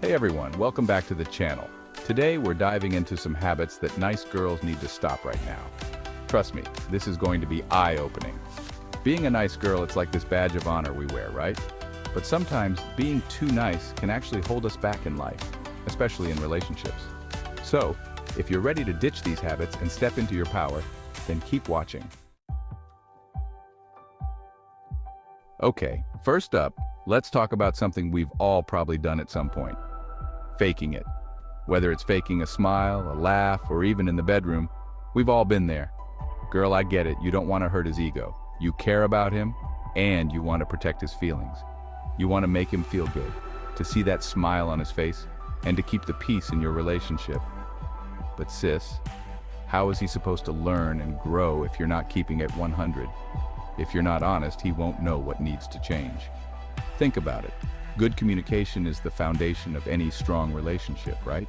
Hey everyone, welcome back to the channel. Today we're diving into some habits that nice girls need to stop right now. Trust me, this is going to be eye-opening. Being a nice girl, it's like this badge of honor we wear, right? But sometimes being too nice can actually hold us back in life, especially in relationships. So, if you're ready to ditch these habits and step into your power, then keep watching. Okay, first up, let's talk about something we've all probably done at some point. Faking it. Whether it's faking a smile, a laugh, or even in the bedroom, we've all been there. Girl, I get it, you don't want to hurt his ego. You care about him, and you want to protect his feelings. You want to make him feel good, to see that smile on his face, and to keep the peace in your relationship. But sis, how is he supposed to learn and grow if you're not keeping it 100? If you're not honest, he won't know what needs to change. Think about it. Good communication is the foundation of any strong relationship, right?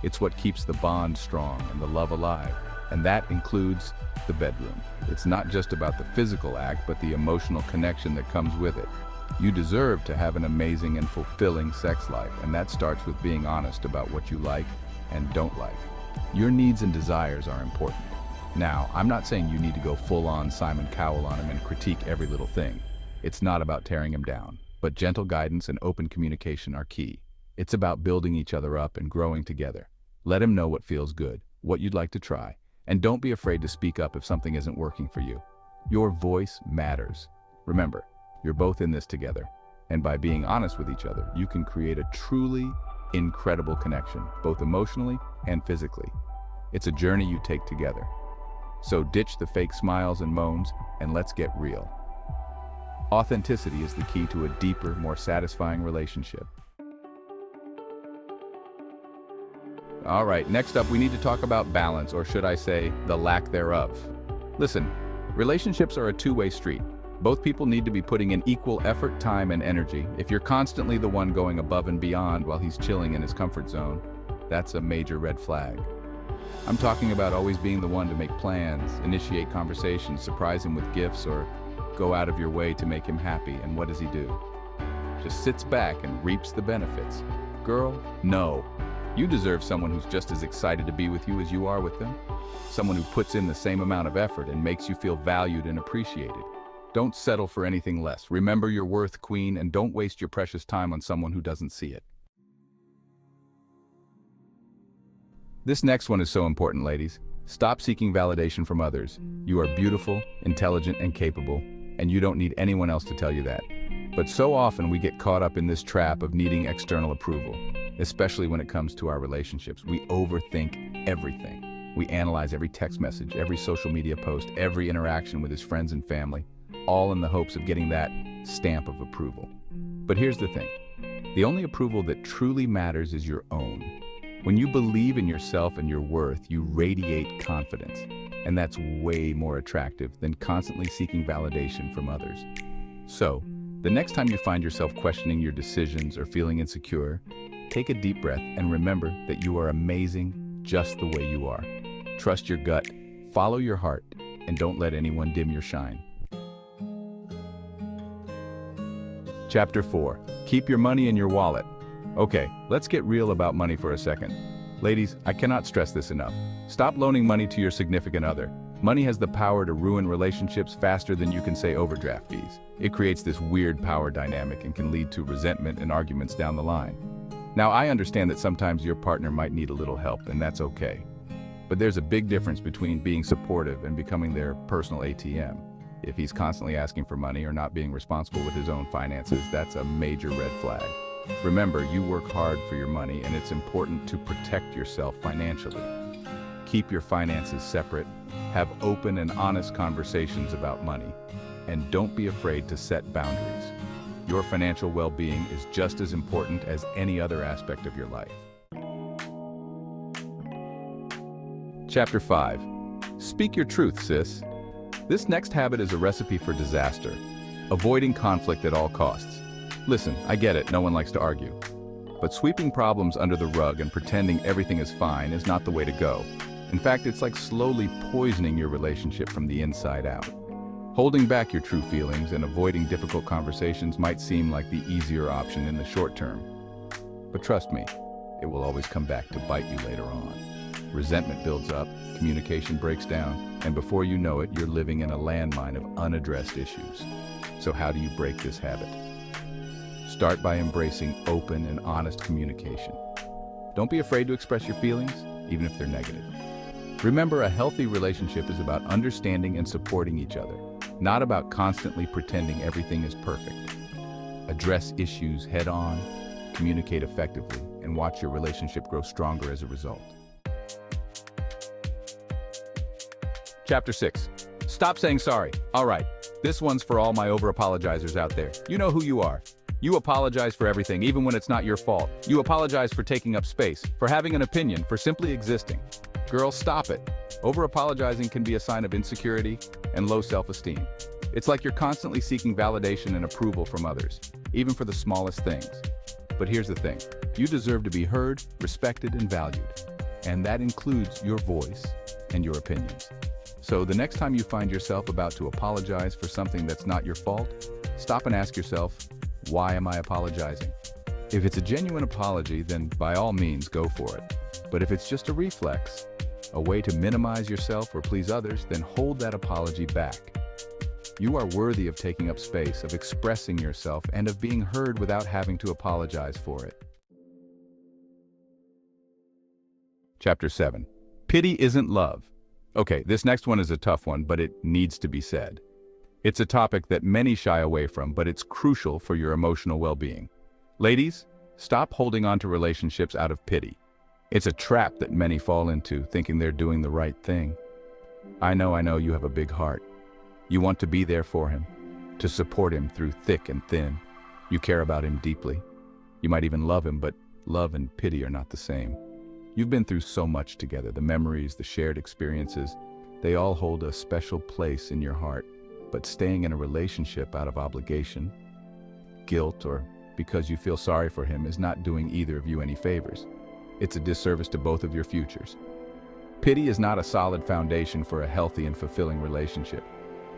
It's what keeps the bond strong and the love alive, and that includes the bedroom. It's not just about the physical act, but the emotional connection that comes with it. You deserve to have an amazing and fulfilling sex life, and that starts with being honest about what you like and don't like. Your needs and desires are important. Now, I'm not saying you need to go full-on Simon Cowell on him and critique every little thing. It's not about tearing him down. But gentle guidance and open communication are key. It's about building each other up and growing together. Let him know what feels good, what you'd like to try, and don't be afraid to speak up if something isn't working for you. Your voice matters. Remember, you're both in this together, and by being honest with each other, you can create a truly incredible connection, both emotionally and physically. It's a journey you take together. So ditch the fake smiles and moans, and let's get real. Authenticity is the key to a deeper, more satisfying relationship. All right, next up, we need to talk about balance, or should I say, the lack thereof. Listen, relationships are a two-way street. Both people need to be putting in equal effort, time, and energy. If you're constantly the one going above and beyond while he's chilling in his comfort zone, that's a major red flag. I'm talking about always being the one to make plans, initiate conversations, surprise him with gifts, or go out of your way to make him happy, and what does he do? Just sits back and reaps the benefits. Girl, no. You deserve someone who's just as excited to be with you as you are with them. Someone who puts in the same amount of effort and makes you feel valued and appreciated. Don't settle for anything less. Remember your worth, queen, and don't waste your precious time on someone who doesn't see it. This next one is so important, ladies. Stop seeking validation from others. You are beautiful, intelligent, and capable, and you don't need anyone else to tell you that. But so often we get caught up in this trap of needing external approval, especially when it comes to our relationships. We overthink everything. We analyze every text message, every social media post, every interaction with his friends and family, all in the hopes of getting that stamp of approval. But here's the thing. The only approval that truly matters is your own. When you believe in yourself and your worth, you radiate confidence. And that's way more attractive than constantly seeking validation from others. So, the next time you find yourself questioning your decisions or feeling insecure, take a deep breath and remember that you are amazing just the way you are. Trust your gut, follow your heart, and don't let anyone dim your shine. Chapter 4. Keep your money in your wallet. Okay, let's get real about money for a second. Ladies, I cannot stress this enough. Stop loaning money to your significant other. Money has the power to ruin relationships faster than you can say overdraft fees. It creates this weird power dynamic and can lead to resentment and arguments down the line. Now, I understand that sometimes your partner might need a little help, and that's okay. But there's a big difference between being supportive and becoming their personal ATM. If he's constantly asking for money or not being responsible with his own finances, that's a major red flag. Remember, you work hard for your money, and it's important to protect yourself financially. Keep your finances separate, have open and honest conversations about money, and don't be afraid to set boundaries. Your financial well-being is just as important as any other aspect of your life. Chapter 5. Speak your truth, sis. This next habit is a recipe for disaster. Avoiding conflict at all costs. Listen, I get it, no one likes to argue. But sweeping problems under the rug and pretending everything is fine is not the way to go. In fact, it's like slowly poisoning your relationship from the inside out. Holding back your true feelings and avoiding difficult conversations might seem like the easier option in the short term. But trust me, it will always come back to bite you later on. Resentment builds up, communication breaks down, and before you know it, you're living in a landmine of unaddressed issues. So how do you break this habit? Start by embracing open and honest communication. Don't be afraid to express your feelings, even if they're negative. Remember, a healthy relationship is about understanding and supporting each other, not about constantly pretending everything is perfect. Address issues head on, communicate effectively, and watch your relationship grow stronger as a result. Chapter 6. Stop saying sorry. All right, this one's for all my over-apologizers out there. You know who you are. You apologize for everything, even when it's not your fault. You apologize for taking up space, for having an opinion, for simply existing. Girls, stop it. Over-apologizing can be a sign of insecurity and low self-esteem. It's like you're constantly seeking validation and approval from others, even for the smallest things. But here's the thing. You deserve to be heard, respected, and valued. And that includes your voice and your opinions. So the next time you find yourself about to apologize for something that's not your fault, stop and ask yourself, why am I apologizing? If it's a genuine apology, then by all means go for it. But if it's just a reflex, a way to minimize yourself or please others, then hold that apology back. You are worthy of taking up space, of expressing yourself, and of being heard without having to apologize for it. Chapter 7. Pity isn't love. Okay, this next one is a tough one, but it needs to be said. It's a topic that many shy away from, but it's crucial for your emotional well-being. Ladies, stop holding on to relationships out of pity. It's a trap that many fall into, thinking they're doing the right thing. I know you have a big heart. You want to be there for him, to support him through thick and thin. You care about him deeply. You might even love him, but love and pity are not the same. You've been through so much together, the memories, the shared experiences, they all hold a special place in your heart. But staying in a relationship out of obligation, guilt, or because you feel sorry for him is not doing either of you any favors. It's a disservice to both of your futures. Pity is not a solid foundation for a healthy and fulfilling relationship.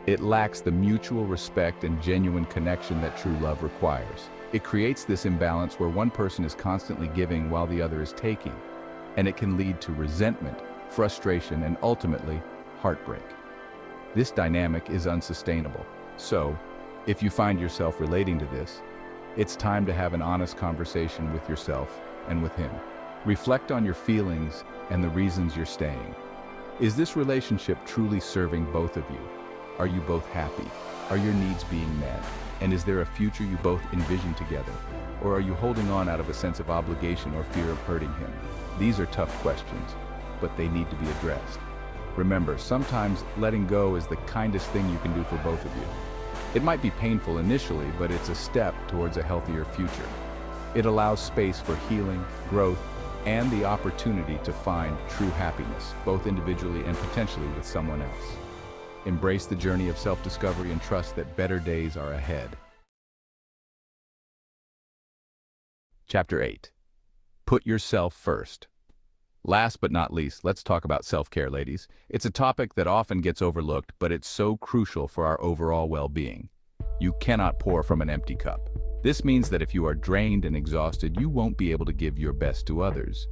It lacks the mutual respect and genuine connection that true love requires. It creates this imbalance where one person is constantly giving while the other is taking. And it can lead to resentment, frustration, and ultimately, heartbreak. This dynamic is unsustainable. So, if you find yourself relating to this, it's time to have an honest conversation with yourself and with him. Reflect on your feelings and the reasons you're staying. Is this relationship truly serving both of you? Are you both happy? Are your needs being met? And is there a future you both envision together? Or are you holding on out of a sense of obligation or fear of hurting him? These are tough questions, but they need to be addressed. Remember, sometimes letting go is the kindest thing you can do for both of you. It might be painful initially, but it's a step towards a healthier future. It allows space for healing, growth, and the opportunity to find true happiness, both individually and potentially with someone else. Embrace the journey of self-discovery and trust that better days are ahead. Chapter 8. Put yourself first. Last but not least, let's talk about self-care, ladies. It's a topic that often gets overlooked, but it's so crucial for our overall well-being. You cannot pour from an empty cup. This means that if you are drained and exhausted, you won't be able to give your best to others.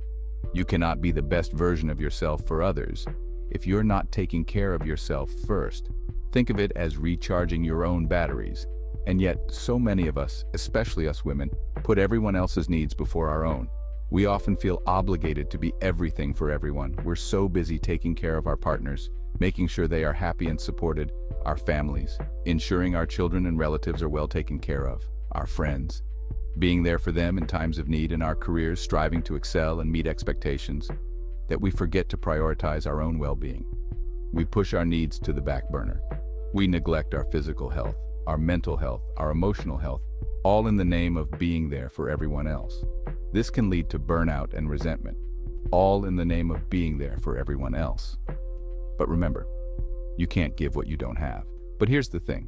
You cannot be the best version of yourself for others if you're not taking care of yourself first. Think of it as recharging your own batteries. And yet, so many of us, especially us women, put everyone else's needs before our own. We often feel obligated to be everything for everyone. We're so busy taking care of our partners, making sure they are happy and supported, our families, ensuring our children and relatives are well taken care of, our friends, being there for them in times of need, in our careers, striving to excel and meet expectations, that we forget to prioritize our own well-being. We push our needs to the back burner. We neglect our physical health, our mental health, our emotional health, all in the name of being there for everyone else. This can lead to burnout and resentment, all in the name of being there for everyone else. But remember, you can't give what you don't have. But here's the thing.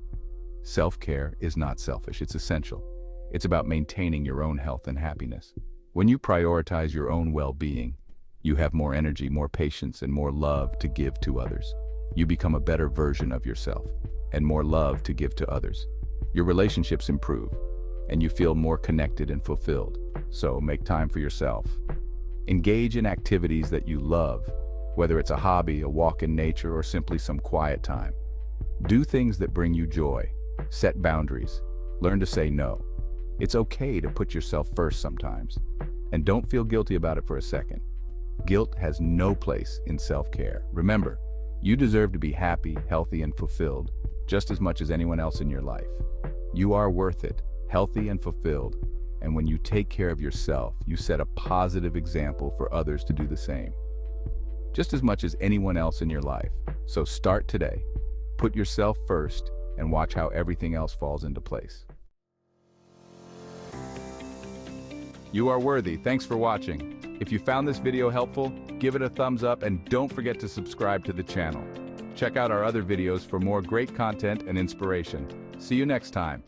Self-care is not selfish, it's essential. It's about maintaining your own health and happiness. When you prioritize your own well-being, you have more energy, more patience, and more love to give to others. You become a better version of yourself, and more love to give to others. Your relationships improve, and you feel more connected and fulfilled. So make time for yourself. Engage in activities that you love, whether it's a hobby, a walk in nature, or simply some quiet time. Do things that bring you joy. Set boundaries. Learn to say no. It's okay to put yourself first sometimes. And don't feel guilty about it for a second. Guilt has no place in self-care. Remember, you deserve to be happy, healthy, and fulfilled just as much as anyone else in your life. You are worth it, healthy and fulfilled, and when you take care of yourself, you set a positive example for others to do the same, just as much as anyone else in your life. So start today, put yourself first, and watch how everything else falls into place. You are worthy. Thanks for watching. If you found this video helpful, give it a thumbs up and don't forget to subscribe to the channel. Check out our other videos for more great content and inspiration. See you next time.